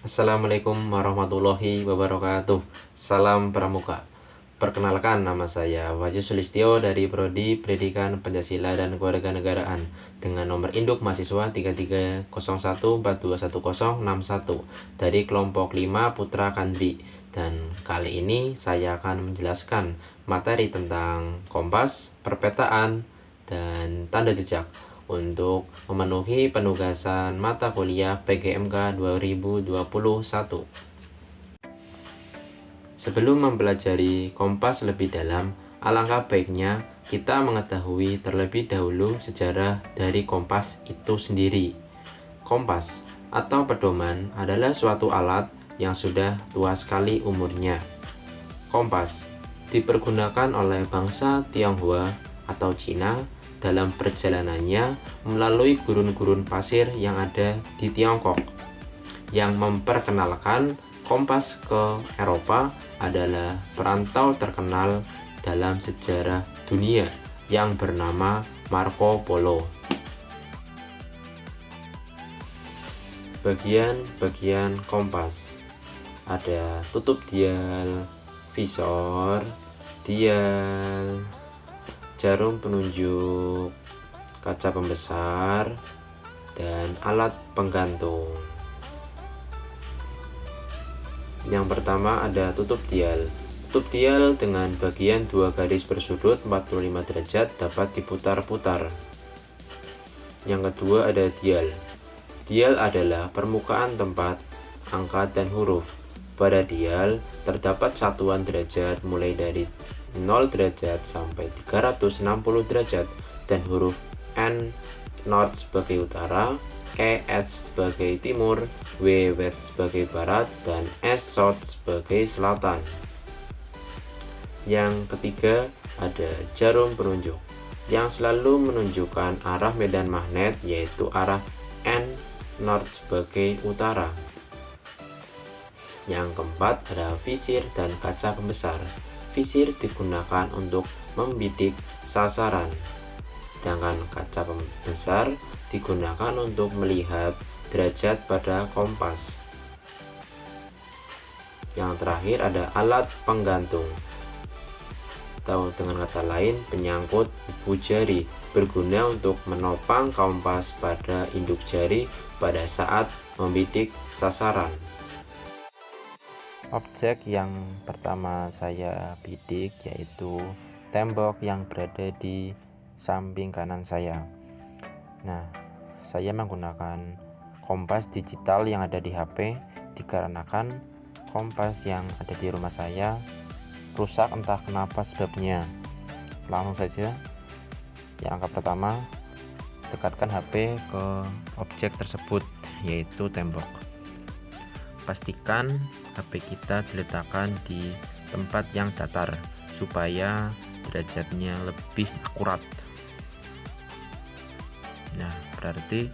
Assalamualaikum warahmatullahi wabarakatuh. Salam Pramuka. Perkenalkan, nama saya Wahyu Sulistyo dari Prodi Pendidikan Pancasila dan Kewarganegaraan dengan nomor induk mahasiswa 3301421061 dari kelompok 5 Putra Kandri. Dan kali ini saya akan menjelaskan materi tentang kompas, perpetaan, dan tanda jejak untuk memenuhi penugasan mata kuliah PGMK 2021. Sebelum mempelajari kompas lebih dalam, alangkah baiknya kita mengetahui terlebih dahulu sejarah dari kompas itu sendiri. Kompas atau pedoman adalah suatu alat yang sudah tua sekali umurnya. Kompas dipergunakan oleh bangsa Tionghoa atau Cina dalam perjalanannya melalui gurun-gurun pasir yang ada di Tiongkok. Yang memperkenalkan kompas ke Eropa adalah perantau terkenal dalam sejarah dunia yang bernama Marco Polo. Bagian-bagian kompas ada tutup dial, visor, dial, jarum penunjuk, kaca pembesar, dan alat penggantung. Yang pertama ada tutup dial. Tutup dial dengan bagian dua garis bersudut 45 derajat dapat diputar-putar. Yang kedua ada dial. Dial adalah permukaan tempat angka dan huruf. Pada dial terdapat satuan derajat mulai dari 0 derajat sampai 360 derajat dan huruf N North sebagai utara, ES sebagai timur, W West sebagai barat, dan S South sebagai selatan. Yang ketiga ada jarum penunjuk yang selalu menunjukkan arah medan magnet, yaitu arah N North sebagai utara. Yang keempat ada visir dan kaca pembesar. Visir digunakan untuk membidik sasaran, sedangkan kaca pembesar digunakan untuk melihat derajat pada kompas. Yang terakhir ada alat penggantung, atau dengan kata lain penyangkut ibu jari, berguna untuk menopang kompas pada induk jari pada saat membidik sasaran. Objek yang pertama saya bidik yaitu tembok yang berada di samping kanan saya. Nah, saya menggunakan kompas digital yang ada di HP dikarenakan kompas yang ada di rumah saya rusak, entah kenapa sebabnya. Langsung saja, yang angka pertama, dekatkan HP ke objek tersebut, yaitu tembok. Pastikan HP kita diletakkan di tempat yang datar supaya derajatnya lebih akurat. Nah, berarti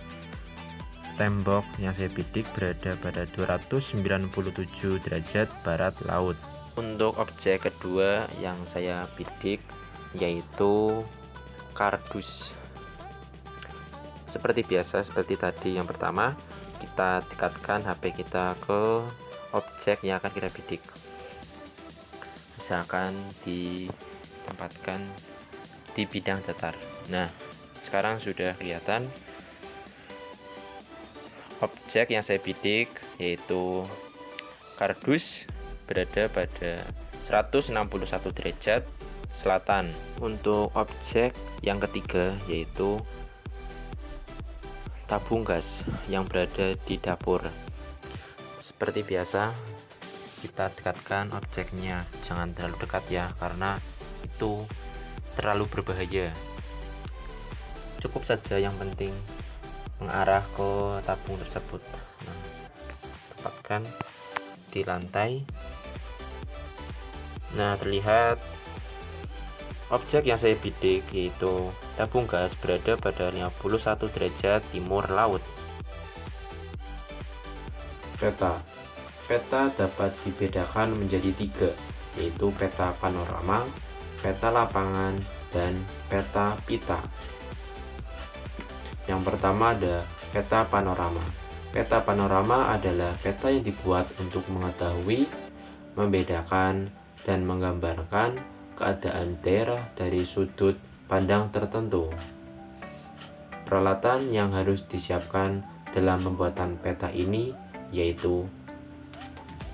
tembok yang saya bidik berada pada 297 derajat barat laut. Untuk objek kedua yang saya bidik yaitu kardus. Seperti biasa, seperti tadi yang pertama, kita dekatkan HP kita ke objek yang akan kita bidik. Misalkan ditempatkan di bidang datar. Nah, sekarang sudah kelihatan objek yang saya bidik yaitu kardus berada pada 161 derajat selatan. Untuk objek yang ketiga yaitu tabung gas yang berada di dapur. Seperti biasa, kita dekatkan objeknya, jangan terlalu dekat ya, karena itu terlalu berbahaya. Cukup saja yang penting mengarah ke tabung tersebut. Nah, tempatkan di lantai. Nah, terlihat objek yang saya bidik yaitu tabung gas berada pada 51 derajat timur laut. Peta. Peta dapat dibedakan menjadi 3, yaitu peta panorama, peta lapangan, dan peta pita. Yang pertama ada peta panorama. Peta panorama adalah peta yang dibuat untuk mengetahui, membedakan, dan menggambarkan keadaan daerah dari sudut pandang tertentu. Peralatan yang harus disiapkan dalam pembuatan peta ini yaitu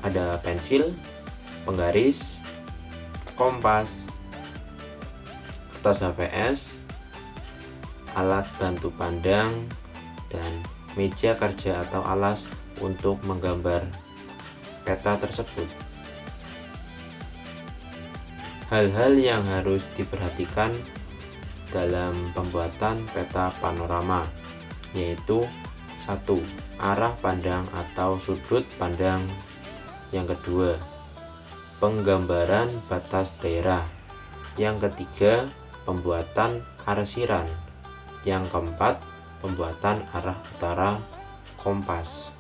ada pensil, penggaris, kompas, kertas HVS, alat bantu pandang, dan meja kerja atau alas untuk menggambar peta tersebut. Hal-hal yang harus diperhatikan dalam pembuatan peta panorama yaitu 1. Arah pandang atau sudut pandang. Yang kedua, penggambaran batas daerah. Yang ketiga, pembuatan arsiran. Yang keempat, pembuatan arah utara kompas.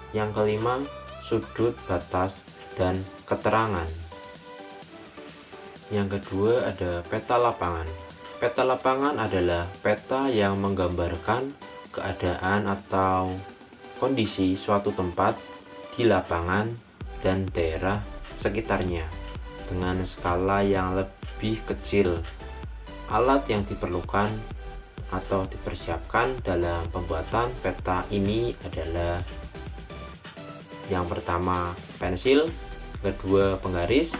Yang kelima, sudut batas dan keterangan. Yang kedua ada peta lapangan. Peta lapangan adalah peta yang menggambarkan keadaan atau kondisi suatu tempat di lapangan dan daerah sekitarnya dengan skala yang lebih kecil. Alat yang diperlukan atau dipersiapkan dalam pembuatan peta ini adalah yang pertama pensil, kedua penggaris,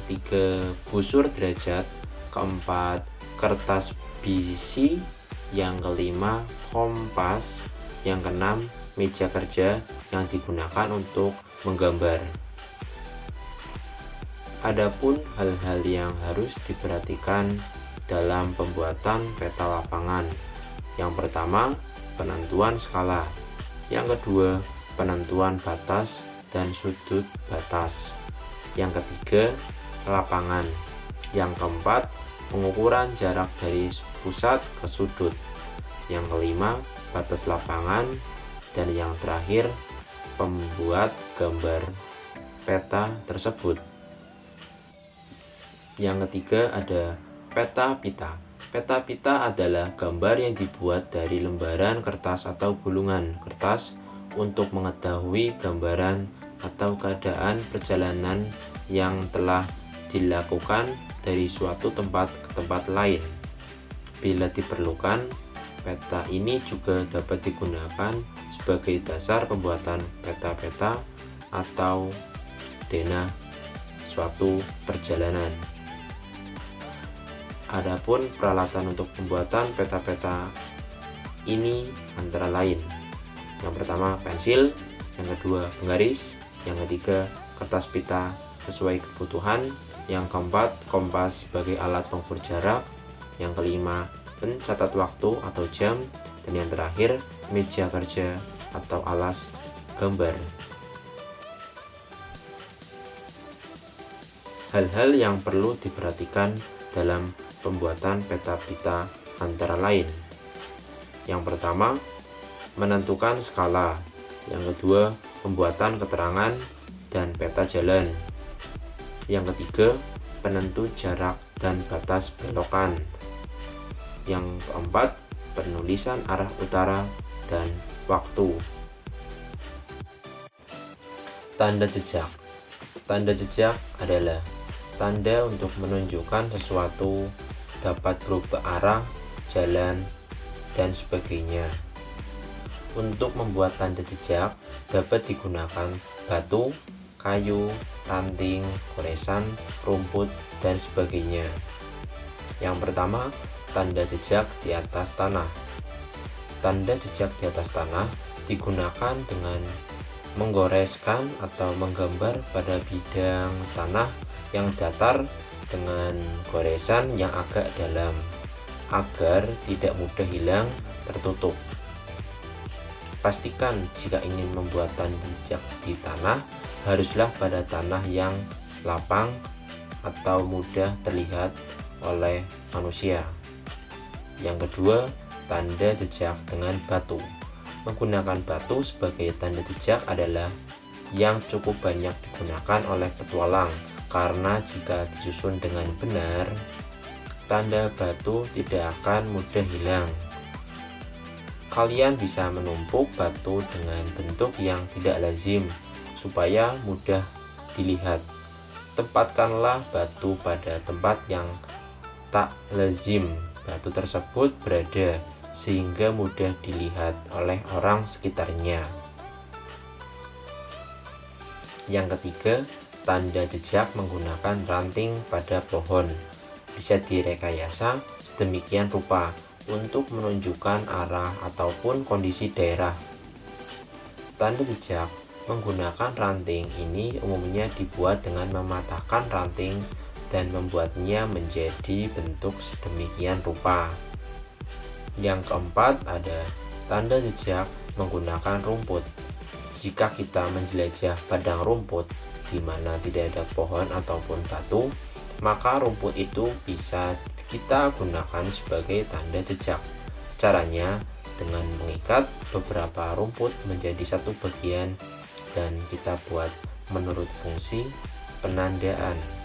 ketiga busur derajat, keempat kertas bisi, yang kelima kompas, yang keenam meja kerja yang digunakan untuk menggambar. Adapun hal-hal yang harus diperhatikan dalam pembuatan peta lapangan. Yang pertama, penentuan skala. Yang kedua, penentuan batas dan sudut batas. Yang ketiga, lapangan. Yang keempat, pengukuran jarak dari pusat ke sudut. Yang kelima, batas lapangan. Dan yang terakhir, pembuat gambar peta tersebut. Yang ketiga ada peta pita. Peta pita adalah gambar yang dibuat dari lembaran kertas atau gulungan kertas untuk mengetahui gambaran atau keadaan perjalanan yang telah dilakukan dari suatu tempat ke tempat lain. Bila diperlukan, peta ini juga dapat digunakan sebagai dasar pembuatan peta-peta atau denah suatu perjalanan. Adapun peralatan untuk pembuatan peta-peta ini antara lain: yang pertama pensil, yang kedua penggaris, yang ketiga kertas pita sesuai kebutuhan, yang keempat kompas sebagai alat pengukur jarak, yang kelima pencatat waktu atau jam, dan yang terakhir meja kerja atau alas gambar. Hal-hal yang perlu diperhatikan dalam pembuatan peta pita antara lain: yang pertama, menentukan skala. Yang kedua, pembuatan keterangan dan peta jalan. Yang ketiga, penentu jarak dan batas belokan. Yang keempat, penulisan arah utara dan waktu. Tanda jejak. Tanda jejak adalah tanda untuk menunjukkan sesuatu dapat berubah arah, jalan, dan sebagainya. Untuk membuat tanda jejak dapat digunakan batu, kayu, ranting, goresan, rumput, dan sebagainya. Yang pertama, tanda jejak di atas tanah. Tanda jejak di atas tanah digunakan dengan menggoreskan atau menggambar pada bidang tanah yang datar dengan goresan yang agak dalam agar tidak mudah hilang tertutup. Pastikan jika ingin membuat tanda jejak di tanah, haruslah pada tanah yang lapang atau mudah terlihat oleh manusia. Yang kedua, tanda jejak dengan batu. Menggunakan batu sebagai tanda jejak adalah yang cukup banyak digunakan oleh petualang, karena jika disusun dengan benar, tanda batu tidak akan mudah hilang. Kalian bisa menumpuk batu dengan bentuk yang tidak lazim supaya mudah dilihat. Tempatkanlah batu pada tempat yang tak lazim batu tersebut berada sehingga mudah dilihat oleh orang sekitarnya. Yang ketiga, tanda jejak menggunakan ranting pada pohon. Bisa direkayasa sedemikian rupa untuk menunjukkan arah ataupun kondisi daerah. Tanda jejak menggunakan ranting ini umumnya dibuat dengan mematahkan ranting dan membuatnya menjadi bentuk sedemikian rupa. Yang keempat ada tanda jejak menggunakan rumput. Jika kita menjelajah padang rumput di mana tidak ada pohon ataupun batu, maka rumput itu bisa kita gunakan sebagai tanda jejak. Caranya dengan mengikat beberapa rumput menjadi satu bagian dan kita buat menurut fungsi penandaan.